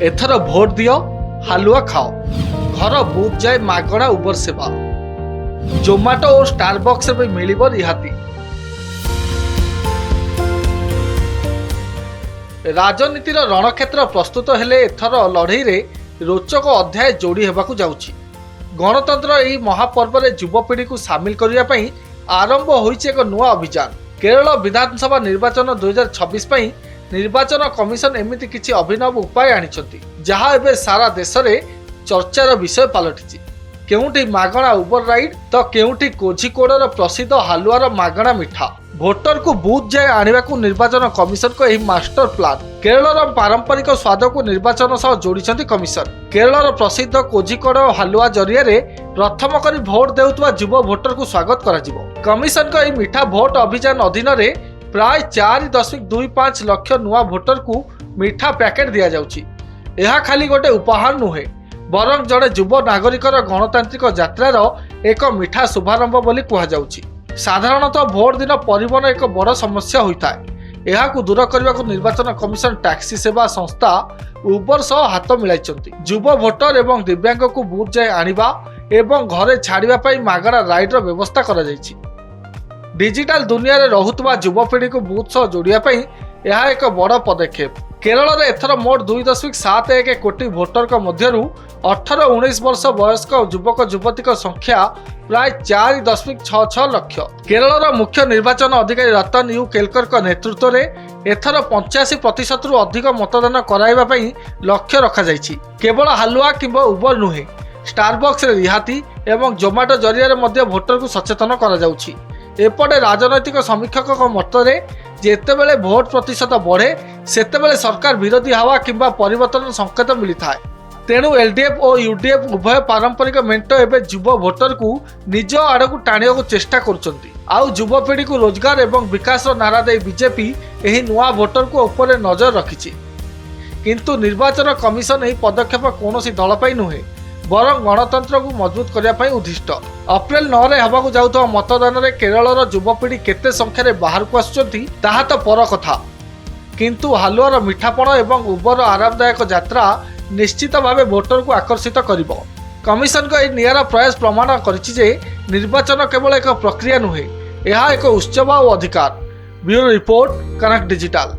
एथर vote दियो हालुआ खाओ घर बुथ जाए मागणा उबर सेवा जोमाटो और स्टारबक्स भी मिलिबो रिहाती। राजनीतिर रणक्षेत्र प्रस्तुत हेले एथर लड़ई रे रोचक अध्याय जोड़ी हेबाकु जाउछि। गणतंत्र एही महापर्व रे युवपीढ़ी को सामिल करिया पई आरंभ होइछि एक नुआ अभियान। केरल विधानसभा निर्वाचन 2026 पई निर्वाचन कमिशन एमिति किछि अभिनव उपाय आनिछंती जहा एबे सारा देश रे चर्चार विषय पलटिछि। केउंठी मागणा उबर राइड तो केउंठी कोझिकोडर प्रसिद्ध हालुआर मागणा मिठा। भोटर को बूथ जाए आनिबा को निर्वाचन कमिशन को एही मास्टर प्लान। केरलर पारंपरिक स्वाद को निर्वाचन सह जोड़िछंती कमिशन। केरलर प्रसिद्ध कोझिकोड हालुआ जरिया रे प्रथम करी भोट देउतबा युव भोटर को स्वागत कराजिबो। कमिशन को एही मिठा भोट अभियान अधीन रे प्राय 4.25 लाख नुआ भोटर को मिठा पैकेट दिया जाउछि। एहा खाली गोटे उपहार नुहे बरं जड़े युव नागरिकर गणतांत्रिक यात्रार एक मिठा शुभारंभ बोली कहा जाउछि। साधारणतः भोट दिन परिवहन एक बड़ समस्या होता है। यह दूर करने को निर्वाचन कमिशन टैक्सी सेवा संस्था उबर सह हाथ मिलाइछंती। युव भोटर एवं दिव्यांग को बूथ जाए आनिबा एवं घरे छाड़िबा पई मागणा राइडर व्यवस्था करा जाइछि। डिजिटल दुनिया रे रहुतबा युवपीढ़ी को बूथ सह जोड़िया पई यह एक बड़ पदक्षेप। केरल में एथर मोट 2.71 कोटी भोटर मध्यरु 18-19 वर्ष वयस्क युवक युवती संख्या प्राय 4.66 लाख। केरल मुख्य निर्वाचन अधिकारी रतन यू केलकर नेतृत्व में एथर 85% रु अधिक मतदान कराइबा पई लक्ष्य रखा जाइछि। केवल हालुआ किंबा उबर नुहे स्टारबक्स रे रिहाती एवं जोमाटो जरिया मध्य भोटर को सचेतन करा जाउछि। एपटे राजनैतिक समीक्षक मतरे जेतेबेले भोट प्रतिशत बढ़े सेतेबेले सरकार विरोधी हवा किंबा परिवर्तन संकेत मिलता है। तेणु एलडीएफ और यूडीएफ उभय पारंपरिक मेंट एवं युव भोटर को निज आड़ को टाणिया को चेष्टा करुछंती। आउ युवपीढ़ी को रोजगार एवं विकास नारा दे बीजेपी एही नुआ भोटर को ऊपर नजर रखिछि। किंतु निर्वाचन कमिशन एही पदक्षेप कोनोसी दल पई नुहे बरं गणतंत्र को मजबूत करने उद्दिष्ट। अप्रैल 9 रे हबाकु जाउथबा मतदान रे केरलर युवपीढ़ी केते संख्यार बाहर को आसुचंती ताहा तो पर कथा। किंतु हालुआर मिठापण एवं उबर आरामदायक यात्रा निश्चित भावे भोटर को आकर्षित करिबो। कमिशन को एही नियारा प्रयास प्रमाण करिछि जे निर्वाचन केवल एक प्रक्रिया नुहे, यह एक उत्सव और अधिकार। ब्यूरो रिपोर्ट, कनक डिजिटल।